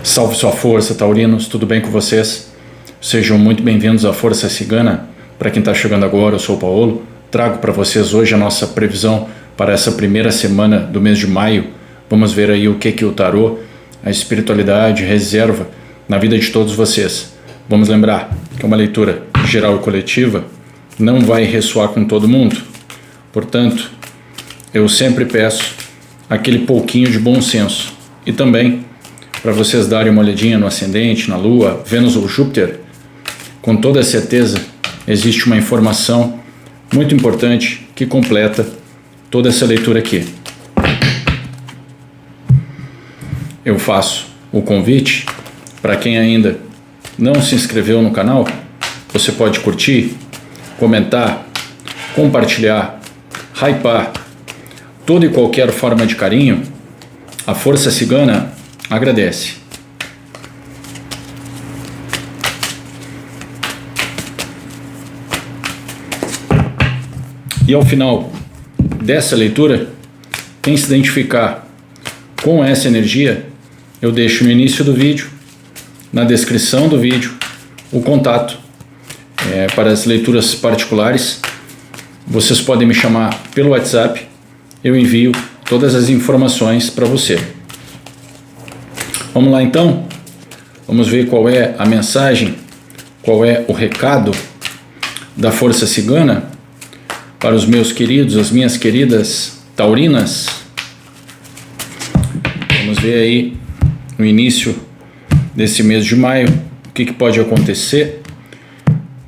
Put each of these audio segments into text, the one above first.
Salve sua força, taurinos, tudo bem com vocês? Sejam muito bem-vindos à Força Cigana. Para quem está chegando agora, eu sou o Paulo. Trago para vocês hoje a nossa previsão para essa primeira semana do mês de maio. Vamos ver aí o que o tarô, a espiritualidade reserva na vida de todos vocês. Vamos lembrar que uma leitura geral e coletiva não vai ressoar com todo mundo. Portanto, eu sempre peço aquele pouquinho de bom senso. E também para vocês darem uma olhadinha no ascendente, na Lua, Vênus ou Júpiter. Com toda certeza existe uma informação muito importante que completa toda essa leitura aqui. Eu faço o convite para quem ainda não se inscreveu no canal. Você pode curtir, comentar, compartilhar, hypar, toda e qualquer forma de carinho. A Força Cigana agradece. E ao final dessa leitura, quem se identificar com essa energia, eu deixo no início do vídeo, na descrição do vídeo, o contato para as leituras particulares. Vocês podem me chamar pelo WhatsApp, eu envio todas as informações para você. Vamos lá então, vamos ver qual é a mensagem, qual é o recado da Força Cigana para os meus queridos, as minhas queridas taurinas. Vamos ver aí no início desse mês de maio o que pode acontecer,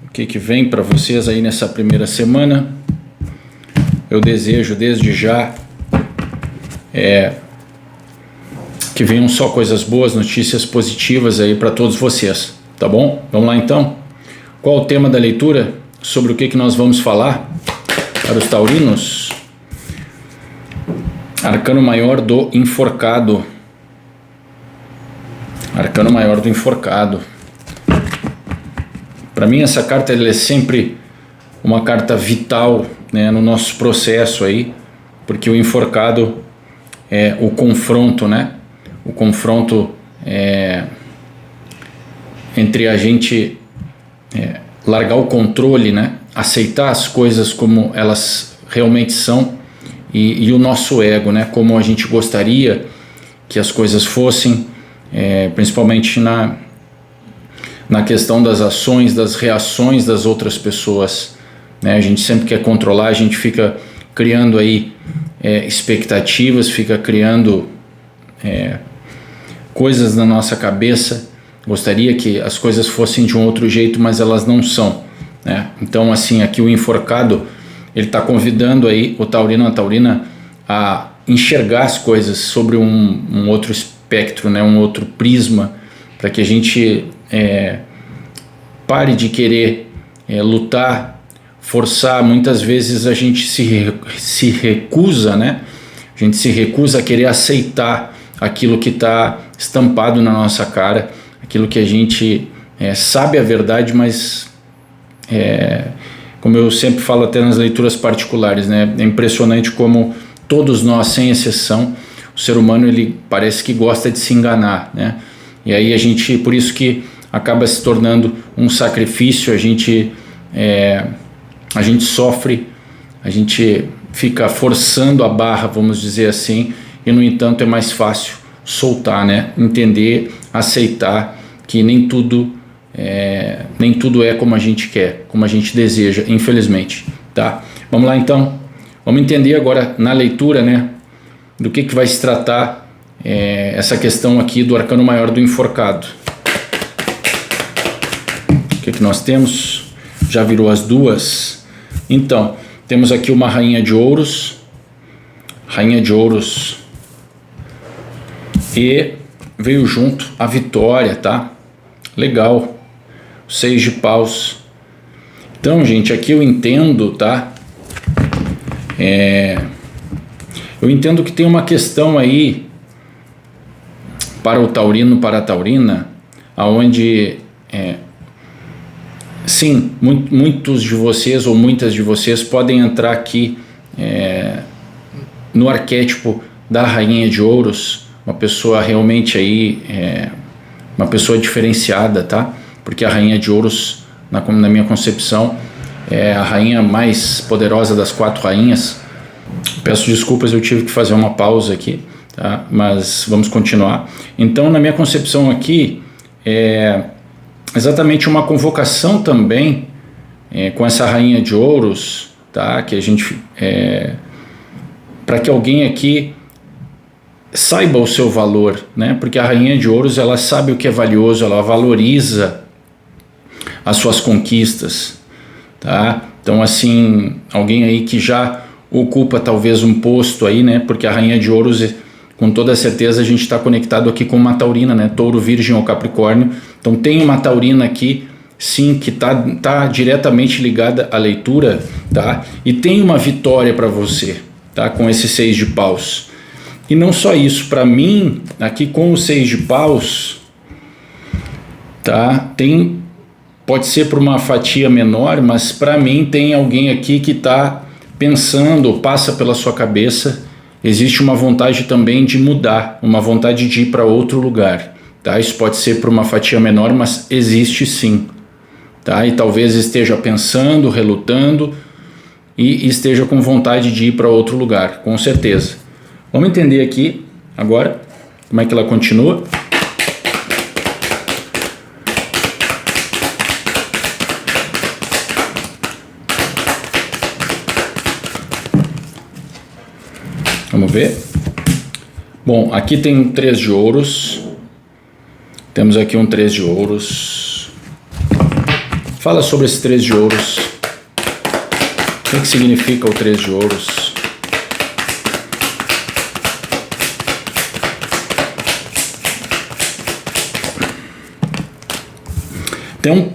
o que vem para vocês aí nessa primeira semana. Eu desejo desde já que venham só coisas boas, notícias positivas aí para todos vocês, tá bom? Vamos lá então. Qual o tema da leitura? Sobre o que nós vamos falar para os taurinos? Arcano Maior do Enforcado. Arcano Maior do Enforcado. Para mim essa carta ela é sempre uma carta vital, né, no nosso processo aí, porque o enforcado é o confronto, né? O confronto entre a gente largar o controle, né? Aceitar as coisas como elas realmente são e o nosso ego, né? Como a gente gostaria que as coisas fossem, principalmente na questão das ações, das reações das outras pessoas, né? A gente sempre quer controlar, a gente fica criando aí expectativas, fica criando coisas na nossa cabeça, gostaria que as coisas fossem de um outro jeito, mas elas não são, né? Então assim, aqui o enforcado, ele está convidando aí o taurino, a taurina a enxergar as coisas sobre um outro espectro, né? Um outro prisma, para que a gente pare de querer lutar, forçar. Muitas vezes a gente se recusa, né? A gente se recusa a querer aceitar aquilo que está estampado na nossa cara, aquilo que a gente sabe a verdade, mas como eu sempre falo até nas leituras particulares, né? É impressionante como todos nós, sem exceção, o ser humano ele parece que gosta de se enganar, né? E aí por isso que acaba se tornando um sacrifício, a gente sofre, a gente fica forçando a barra, vamos dizer assim, e no entanto é mais fácil soltar, né? Entender, aceitar que nem tudo é como a gente quer, como a gente deseja, infelizmente, tá? Vamos lá então, vamos entender agora na leitura, né? Do que vai se tratar essa questão aqui do Arcano Maior do Enforcado. O que nós temos? Já virou as duas. Então, temos aqui uma Rainha de Ouros, e veio junto a Vitória, tá? Legal. 6 de paus. Então, gente, aqui eu entendo, tá? Eu entendo que tem uma questão aí para o taurino, para a taurina, aonde sim, muitos de vocês ou muitas de vocês podem entrar aqui no arquétipo da Rainha de Ouros, uma pessoa realmente aí uma pessoa diferenciada, tá? Porque a rainha de ouros, na minha concepção, é a rainha mais poderosa das 4 rainhas. Peço desculpas, eu tive que fazer uma pausa aqui, tá? Mas vamos continuar. Então, na minha concepção aqui, é exatamente uma convocação também com essa rainha de ouros, tá? Que a gente para que alguém aqui saiba o seu valor, né? Porque a rainha de ouros, ela sabe o que é valioso, ela valoriza as suas conquistas, tá? Então, assim, alguém aí que já ocupa talvez um posto aí, né? Porque a rainha de ouros, com toda certeza, a gente está conectado aqui com uma taurina, né? Touro, Virgem ou Capricórnio. Então tem uma taurina aqui, sim, que tá diretamente ligada à leitura, tá? E tem uma vitória para você, tá? Com esse 6 de paus. E não só isso, para mim, aqui com o 6 de paus, tá? Pode ser para uma fatia menor, mas para mim tem alguém aqui que está pensando, passa pela sua cabeça, existe uma vontade também de mudar, uma vontade de ir para outro lugar, tá? Isso pode ser para uma fatia menor, mas existe sim, tá? E talvez esteja pensando, relutando e esteja com vontade de ir para outro lugar, com certeza. Vamos entender aqui agora como é que ela continua. Vamos ver. Bom, aqui tem um 3 de ouros. Temos aqui um 3 de ouros. Fala sobre esse 3 de ouros. O que significa o 3 de ouros? Então,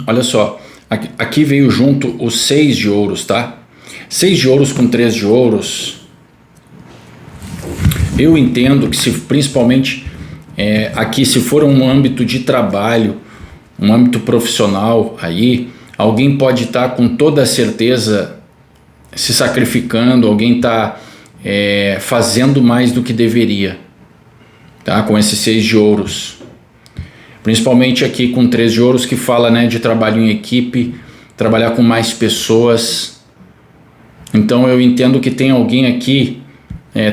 olha só. Aqui veio junto o 6 de ouros, tá? 6 de ouros com 3 de ouros. Eu entendo que principalmente aqui, se for um âmbito de trabalho, um âmbito profissional, aí alguém pode estar com toda a certeza se sacrificando, alguém está fazendo mais do que deveria, tá? Com esse 6 de ouros. Principalmente aqui com 3 de ouros, que fala, né, de trabalho em equipe, trabalhar com mais pessoas. Então eu entendo que tem alguém aqui,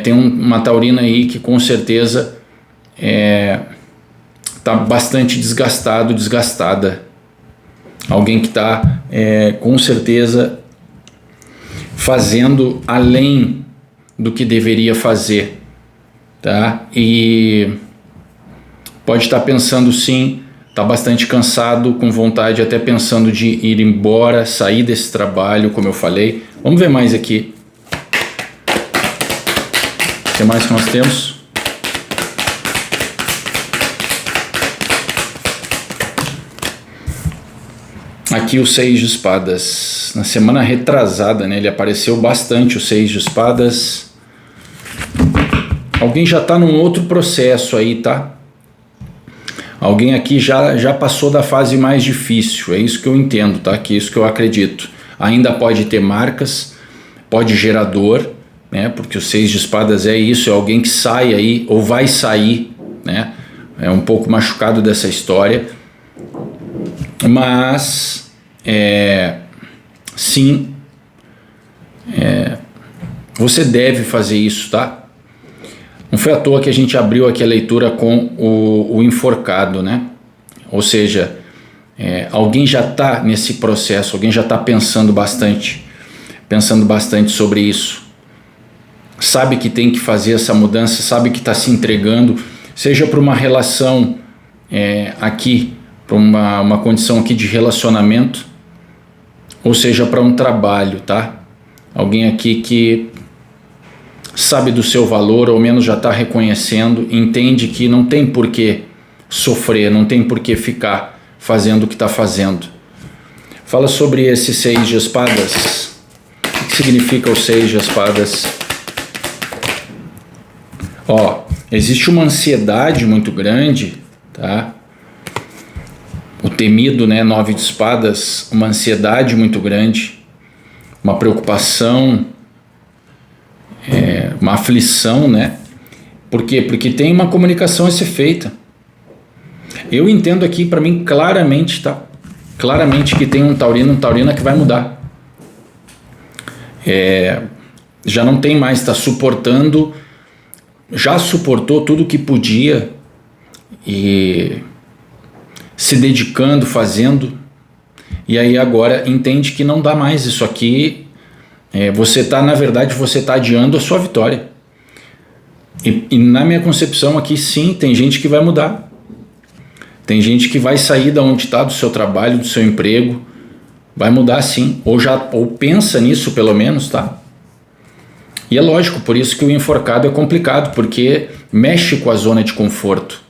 tem uma taurina aí que com certeza está bastante desgastada. Alguém que está com certeza fazendo além do que deveria fazer, tá? E pode estar pensando sim, está bastante cansado, com vontade, até pensando de ir embora, sair desse trabalho, como eu falei. Vamos ver mais aqui. O que mais que nós temos? Aqui o 6 de espadas. Na semana retrasada, né, ele apareceu bastante, o 6 de espadas. Alguém já está num outro processo aí, tá? Alguém aqui já passou da fase mais difícil, é isso que eu entendo, tá? Que é isso que eu acredito. Ainda pode ter marcas, pode gerar dor, né? Porque o 6 de espadas é isso, é alguém que sai aí, ou vai sair, né? É um pouco machucado dessa história, mas sim, você deve fazer isso, tá? Não foi à toa que a gente abriu aqui a leitura com o enforcado, né? Ou seja, alguém já está nesse processo, alguém já está pensando bastante sobre isso. Sabe que tem que fazer essa mudança, sabe que está se entregando, seja para uma relação aqui, para uma condição aqui de relacionamento, ou seja para um trabalho, tá? Alguém aqui que sabe do seu valor, ou menos já está reconhecendo, entende que não tem por que sofrer, não tem por que ficar fazendo o que está fazendo. Fala sobre esse 6 de espadas. O que significa o 6 de espadas? Existe uma ansiedade muito grande, tá? O temido, né, 9 de espadas, uma ansiedade muito grande, uma preocupação, uma aflição, né? Por quê? Porque tem uma comunicação a ser feita. Eu entendo aqui para mim claramente, tá? Claramente que tem um taurina que vai mudar. Já não tem mais, está suportando, já suportou tudo que podia e se dedicando, fazendo, e aí agora entende que não dá mais isso aqui. Na verdade, você está adiando a sua vitória. E na minha concepção aqui, sim, tem gente que vai mudar. Tem gente que vai sair da onde está, do seu trabalho, do seu emprego. Vai mudar sim, ou pensa nisso pelo menos, tá? E é lógico, por isso que o enforcado é complicado, porque mexe com a zona de conforto,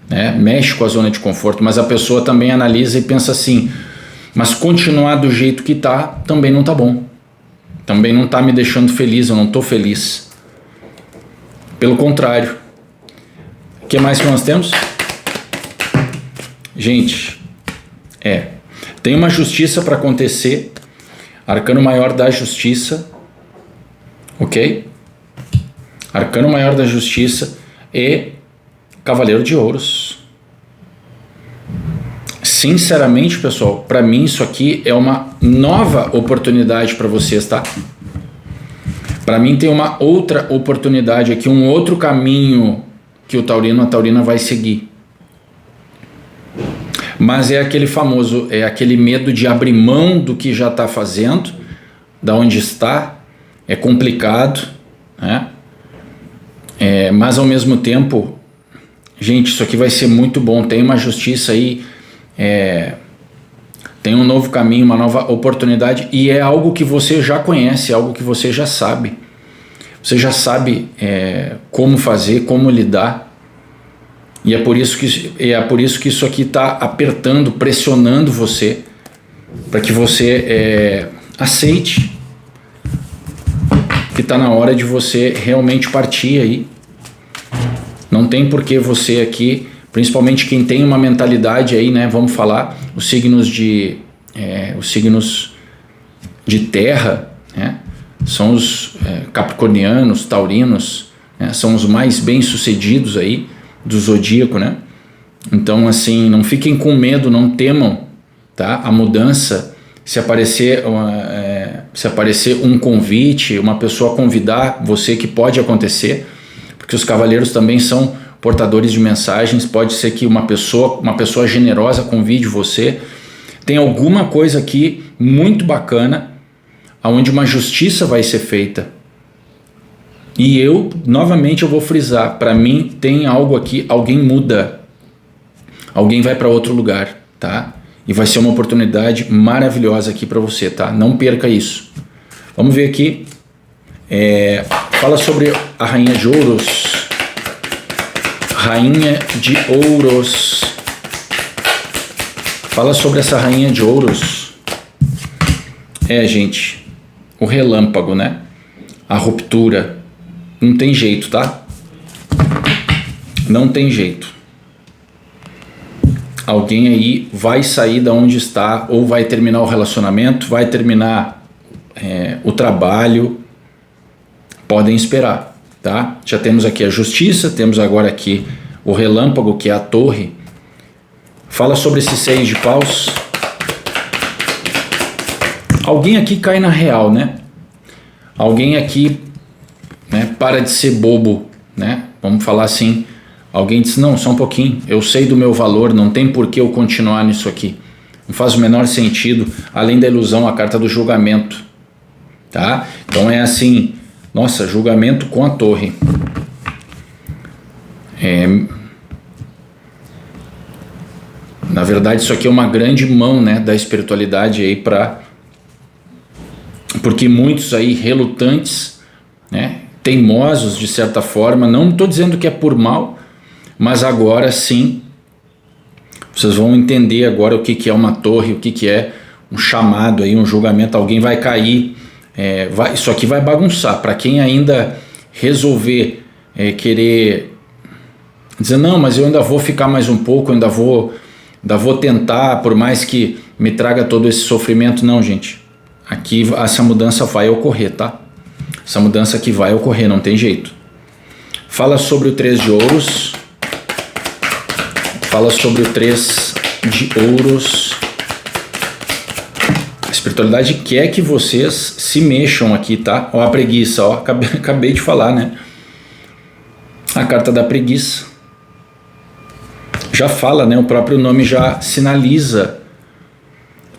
né? Mexe com a zona de conforto, mas a pessoa também analisa e pensa assim, mas continuar do jeito que tá, também não tá bom. Também não tá me deixando feliz, eu não tô feliz. Pelo contrário. O que mais que nós temos? Gente, tem uma justiça para acontecer, arcano maior da justiça, ok? Arcano maior da justiça e cavaleiro de ouros. Sinceramente, pessoal, para mim isso aqui é uma nova oportunidade para vocês, tá? Para mim tem uma outra oportunidade aqui, um outro caminho que a taurina vai seguir. Mas é aquele famoso, é aquele medo de abrir mão do que já está fazendo, da onde está, é complicado, né? Mas ao mesmo tempo, gente, isso aqui vai ser muito bom, tem uma justiça aí, tem um novo caminho, uma nova oportunidade, e é algo que você já conhece, é algo que você já sabe. Você já sabe como fazer, como lidar. E é por isso que isso aqui está apertando, pressionando você, para que você aceite que está na hora de você realmente partir aí. Não tem por que você aqui, principalmente quem tem uma mentalidade aí, né? Vamos falar, os signos de terra, né? São os capricornianos, taurinos, né? São os mais bem-sucedidos aí do zodíaco, né? Então, assim, não fiquem com medo, não temam, tá? A mudança, se aparecer um convite, uma pessoa convidar você, que pode acontecer, porque os cavaleiros também são portadores de mensagens, pode ser que uma pessoa generosa convide você. Tem alguma coisa aqui muito bacana, onde uma justiça vai ser feita. E novamente eu vou frisar, para mim tem algo aqui, alguém muda, alguém vai para outro lugar, tá? E vai ser uma oportunidade maravilhosa aqui para você, tá? Não perca isso. Vamos ver aqui, fala sobre a Rainha de Ouros. Rainha de Ouros. Fala sobre essa Rainha de Ouros. Gente, o relâmpago, né? A ruptura. Não tem jeito, tá? Não tem jeito. Alguém aí vai sair da onde está, ou vai terminar o relacionamento, vai terminar o trabalho. Podem esperar, tá? Já temos aqui a justiça, temos agora aqui o relâmpago, que é a torre. Fala sobre esses 6 de paus. Alguém aqui cai na real, né? Alguém aqui, né, para de ser bobo, né? Vamos falar assim. Alguém diz, não, só um pouquinho, eu sei do meu valor, não tem por que eu continuar nisso aqui. Não faz o menor sentido, além da ilusão, a carta do julgamento, tá? Então é assim, nossa, julgamento com a torre. Na verdade, isso aqui é uma grande mão, né, da espiritualidade aí porque muitos aí relutantes, né, teimosos de certa forma, não estou dizendo que é por mal, mas agora sim, vocês vão entender agora o que é uma torre, o que é um chamado aí, um julgamento, alguém vai cair, isso aqui vai bagunçar. Para quem ainda resolver querer dizer, não, mas eu ainda vou ficar mais um pouco, eu ainda vou tentar, por mais que me traga todo esse sofrimento, não, gente, aqui essa mudança vai ocorrer, tá? Essa mudança aqui vai ocorrer, não tem jeito. Fala sobre o 3 de ouros. Fala sobre o 3 de ouros. A espiritualidade quer que vocês se mexam aqui, tá? Ó, a preguiça, ó, acabei de falar, né? A carta da preguiça. Já fala, né? O próprio nome já sinaliza.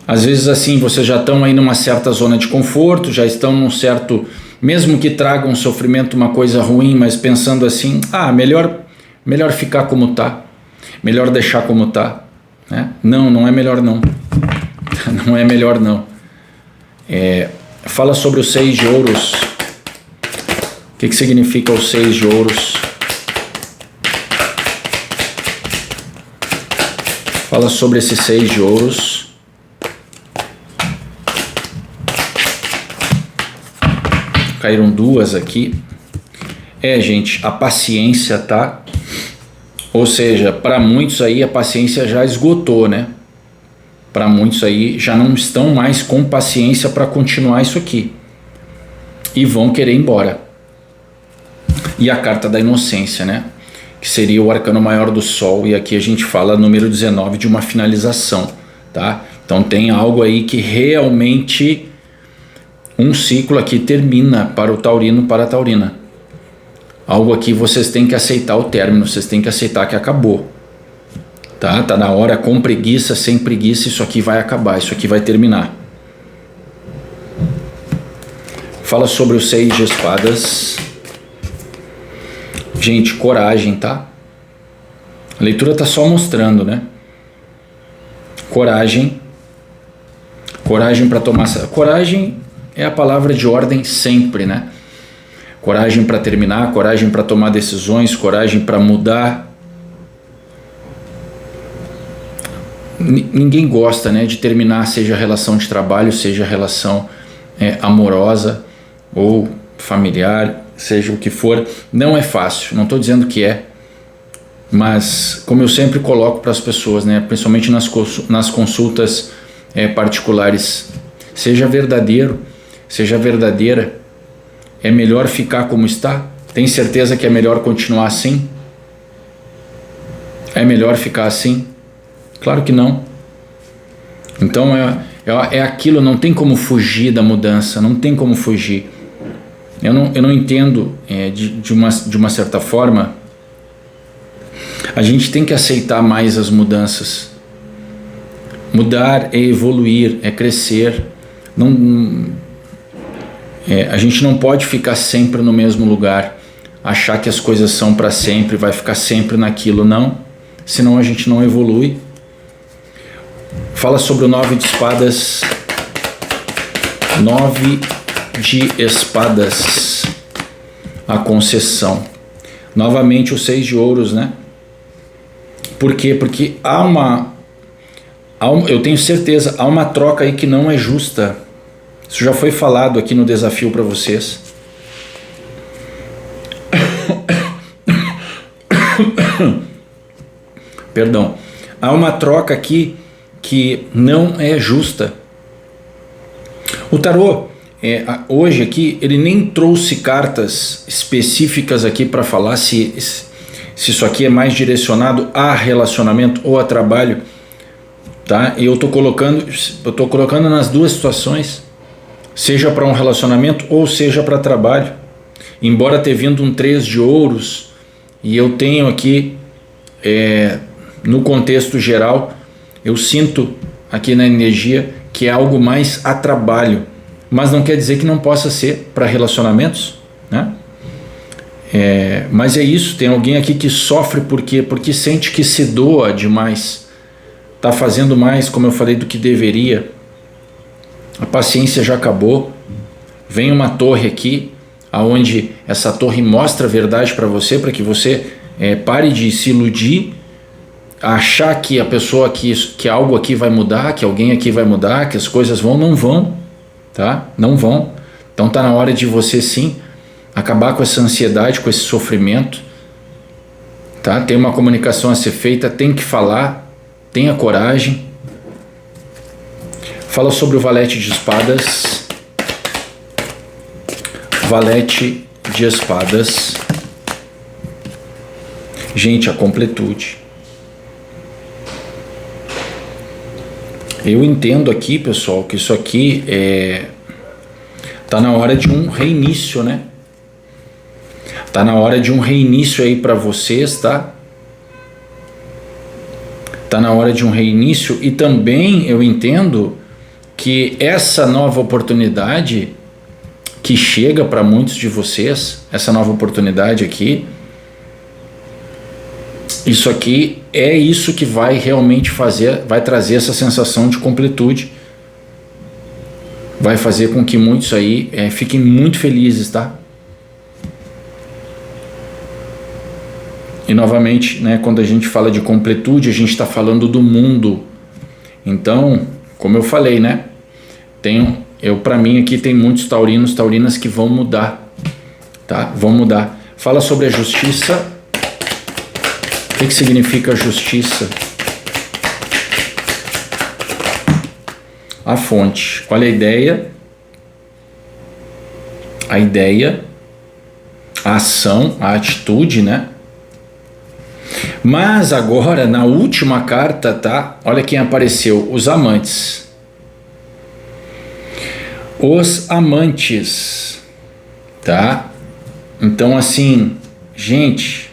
Às vezes assim, vocês já estão aí numa certa zona de conforto, já estão num certo, mesmo que traga um sofrimento, uma coisa ruim, mas pensando assim, melhor ficar como tá, melhor deixar como tá, né? Não é melhor não, não é melhor não. Fala sobre o 6 de ouros. O que significa o 6 de ouros? Fala sobre esse 6 de ouros. Caíram duas aqui. Gente, a paciência, tá? Ou seja, para muitos aí a paciência já esgotou, né? Para muitos aí já não estão mais com paciência para continuar isso aqui. E vão querer ir embora. E a carta da inocência, né? Que seria o arcano maior do sol. E aqui a gente fala número 19 de uma finalização, tá? Então tem algo aí que realmente... Um ciclo aqui termina para o taurino, para a taurina. Algo aqui vocês têm que aceitar o término, vocês têm que aceitar que acabou. Tá na hora, com preguiça, sem preguiça, isso aqui vai acabar, isso aqui vai terminar. Fala sobre o 6 de espadas. Gente, coragem, tá? A leitura tá só mostrando, né? Coragem. Coragem para tomar... Coragem... é a palavra de ordem sempre, né? Coragem para terminar, coragem para tomar decisões, coragem para mudar. Ninguém gosta, né, de terminar, seja relação de trabalho, seja relação amorosa ou familiar, seja o que for. Não é fácil, não estou dizendo que é, mas como eu sempre coloco para as pessoas, né, principalmente nas consultas particulares, seja verdadeiro, seja verdadeira, é melhor ficar como está? Tem certeza que é melhor continuar assim? É melhor ficar assim? Claro que não. Então é aquilo, não tem como fugir da mudança, não tem como fugir. Eu não entendo, de uma certa forma, a gente tem que aceitar mais as mudanças. Mudar é evoluir, é crescer. A gente não pode ficar sempre no mesmo lugar, achar que as coisas são para sempre, vai ficar sempre naquilo, não, senão a gente não evolui. Fala sobre o 9 de espadas. 9 de espadas, a concessão. Novamente o 6 de ouros, né? Por quê? Porque eu tenho certeza, há uma troca aí que não é justa. Isso já foi falado aqui no desafio para vocês. Perdão. Há uma troca aqui que não é justa. O tarô, hoje aqui, ele nem trouxe cartas específicas aqui para falar se isso aqui é mais direcionado a relacionamento ou a trabalho. Tá? E eu estou colocando nas duas situações. Seja para um relacionamento ou seja para trabalho. Embora ter vindo um 3 de ouros, e eu tenho aqui, no contexto geral, eu sinto aqui na energia que é algo mais a trabalho, mas não quer dizer que não possa ser para relacionamentos, né? Mas é isso, tem alguém aqui que sofre porque sente que se doa demais, está fazendo mais, como eu falei, do que deveria. A paciência já acabou. Vem uma torre aqui, aonde essa torre mostra a verdade para você, para que você pare de se iludir, achar que a pessoa que algo aqui vai mudar, que alguém aqui vai mudar, que as coisas não vão, tá? Não vão. Então tá na hora de você sim acabar com essa ansiedade, com esse sofrimento, tá? Tem uma comunicação a ser feita, tem que falar, tenha coragem. Fala sobre o valete de espadas. Valete de espadas. Gente, a completude. Eu entendo aqui, pessoal, que isso aqui tá na hora de um reinício, né? Tá na hora de um reinício aí para vocês, tá? Tá na hora de um reinício, e também eu entendo que essa nova oportunidade que chega para muitos de vocês, essa nova oportunidade aqui, isso aqui é isso que vai realmente fazer, vai trazer essa sensação de completude, vai fazer com que muitos aí fiquem muito felizes, tá? E novamente, né, quando a gente fala de completude, a gente está falando do mundo. Então, como eu falei, né, para mim aqui tem muitos taurinos, taurinas que vão mudar, tá? Vão mudar. Fala sobre a justiça. O que significa justiça? A fonte. Olha a ideia, a ação, a atitude, né? Mas agora, na última carta, tá? Olha quem apareceu, os amantes. Os amantes, tá? Então, assim, gente,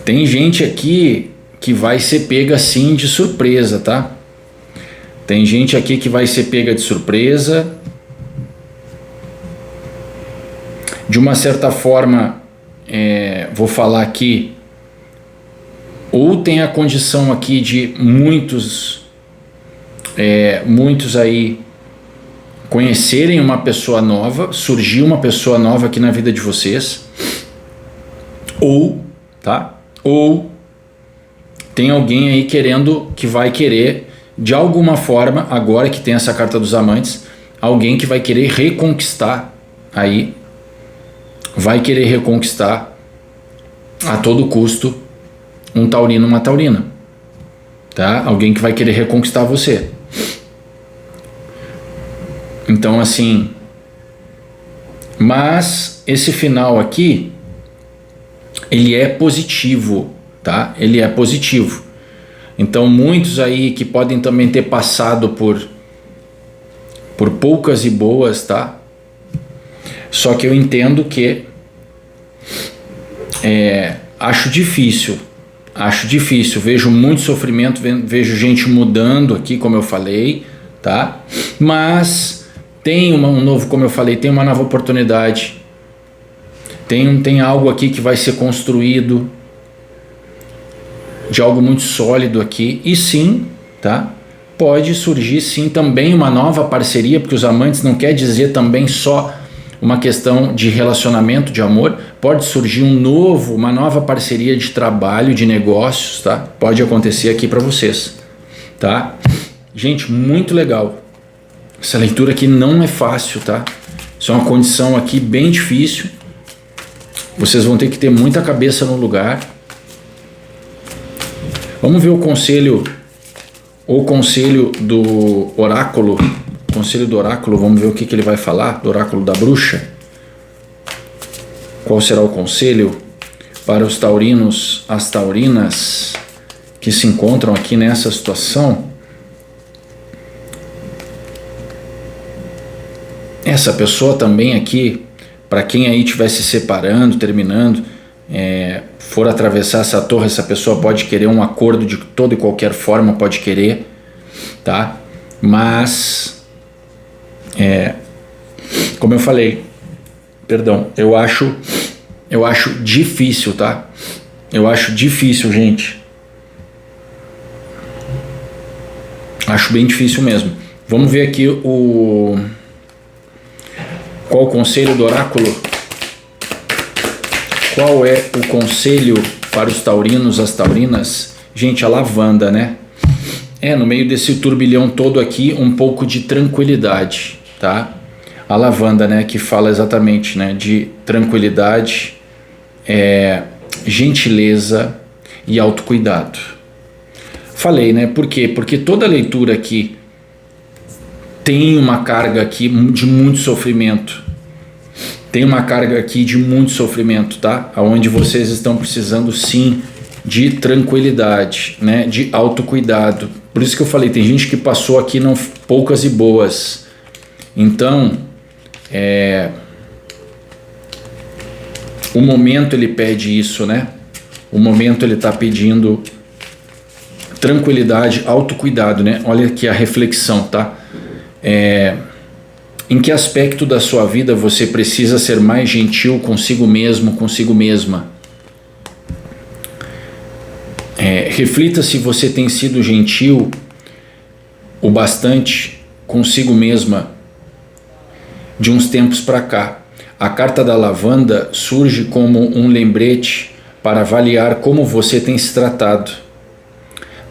tem gente aqui que vai ser pega assim de surpresa, tá? Tem gente aqui que vai ser pega de surpresa. De uma certa forma, vou falar aqui, ou tem a condição aqui de muitos aí conhecerem uma pessoa nova, surgir uma pessoa nova aqui na vida de vocês, ou tem alguém aí que vai querer, de alguma forma, agora que tem essa carta dos amantes, alguém que vai querer reconquistar aí, vai querer reconquistar a todo custo um taurino, uma taurina, tá? Alguém que vai querer reconquistar você. Então, assim, mas esse final aqui, ele é positivo, tá? Ele é positivo. Então, muitos aí que podem também ter passado por poucas e boas, tá? Só que eu entendo que acho difícil, vejo muito sofrimento, vejo gente mudando aqui, como eu falei, tá? Mas tem um novo, como eu falei, tem uma nova oportunidade, tem algo aqui que vai ser construído, de algo muito sólido aqui, e sim, tá? Pode surgir sim também uma nova parceria, porque os amantes não quer dizer também só uma questão de relacionamento, de amor, pode surgir uma nova parceria de trabalho, de negócios, tá? Pode acontecer aqui para vocês, tá? Gente, muito legal. Essa leitura aqui não é fácil, tá? Isso é uma condição aqui bem difícil. Vocês vão ter que ter muita cabeça no lugar. Vamos ver o conselho do oráculo. Conselho do oráculo, vamos ver o que ele vai falar, do oráculo da bruxa. Qual será o conselho para os taurinos, as taurinas que se encontram aqui nessa situação? Essa pessoa também aqui, para quem aí estiver se separando, terminando, for atravessar essa torre, essa pessoa pode querer um acordo de toda e qualquer forma, pode querer, tá? Mas como eu falei, perdão, eu acho difícil, tá? Eu acho difícil, gente. Acho bem difícil mesmo. Vamos ver aqui qual o conselho do oráculo? Qual é o conselho para os taurinos, as taurinas? Gente, a lavanda, né? No meio desse turbilhão todo aqui, um pouco de tranquilidade, tá? A lavanda, né, que fala exatamente, né, de tranquilidade, gentileza e autocuidado. Falei, né? Por quê? Porque toda leitura aqui tem uma carga aqui de muito sofrimento, Tem uma carga aqui de muito sofrimento, tá? Onde vocês estão precisando sim de tranquilidade, né? De autocuidado. Por isso que eu falei, tem gente que passou aqui não poucas e boas. Então, o momento ele pede isso, né? O momento ele está pedindo tranquilidade, autocuidado, né? Olha aqui a reflexão, tá? Em que aspecto da sua vida você precisa ser mais gentil consigo mesmo, consigo mesma? Reflita se você tem sido gentil o bastante consigo mesma de uns tempos para cá. A carta da lavanda surge como um lembrete para avaliar como você tem se tratado.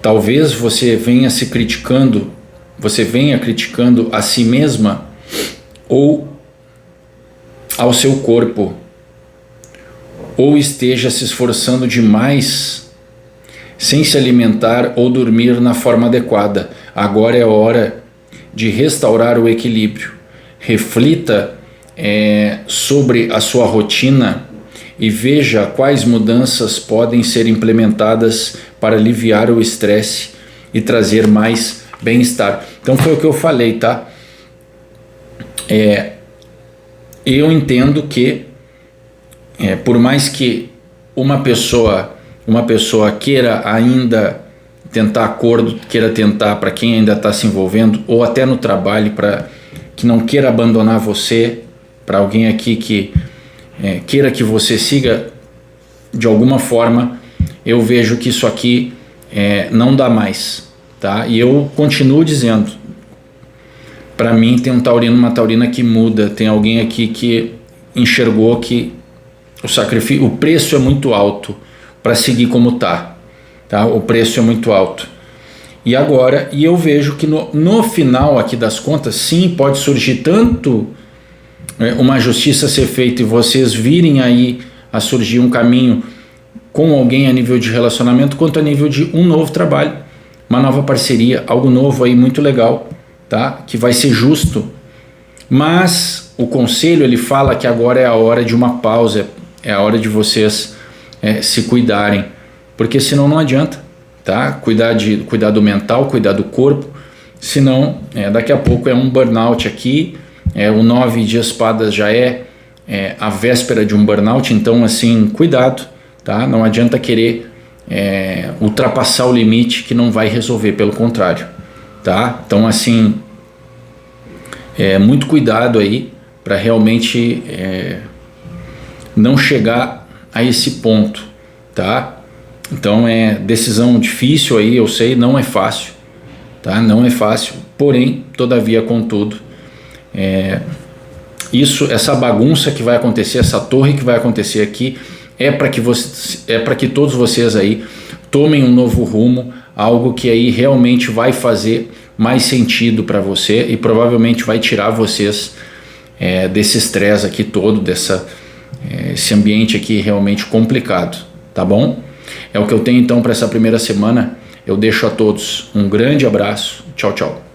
Talvez você venha criticando a si mesma ou ao seu corpo, ou esteja se esforçando demais sem se alimentar ou dormir na forma adequada. Agora é hora de restaurar o equilíbrio. Reflita sobre a sua rotina e veja quais mudanças podem ser implementadas para aliviar o estresse e trazer mais bem-estar. Então foi o que eu falei, tá? Eu entendo que por mais que uma pessoa queira ainda tentar acordo, queira tentar para quem ainda está se envolvendo, ou até no trabalho, para que não queira abandonar você, para alguém aqui que queira que você siga de alguma forma, eu vejo que isso aqui não dá mais, tá? E eu continuo dizendo, para mim tem um taurino, uma taurina que muda, tem alguém aqui que enxergou que o preço é muito alto para seguir como tá? O preço é muito alto. E agora, eu vejo que no final aqui das contas, sim, pode surgir tanto uma justiça ser feita e vocês virem aí a surgir um caminho com alguém a nível de relacionamento, quanto a nível de um novo trabalho, uma nova parceria, algo novo aí muito legal, tá? Que vai ser justo. Mas o conselho ele fala que agora é a hora de uma pausa, é a hora de vocês se cuidarem, porque senão não adianta, tá? Cuidar do mental, cuidar do corpo, senão daqui a pouco é um burnout aqui. O 9 de espadas já a véspera de um burnout, então assim, cuidado, tá? Não adianta querer ultrapassar o limite que não vai resolver, pelo contrário, tá? Então assim, muito cuidado aí para realmente não chegar a esse ponto, tá? Então decisão difícil aí, eu sei, não é fácil, tá? Não é fácil, porém, todavia, contudo, essa bagunça que vai acontecer, essa torre que vai acontecer aqui, para que todos vocês aí tomem um novo rumo, algo que aí realmente vai fazer mais sentido para você e provavelmente vai tirar vocês desse estresse aqui todo, esse ambiente aqui realmente complicado, tá bom? É o que eu tenho então para essa primeira semana. Eu deixo a todos um grande abraço. Tchau, tchau.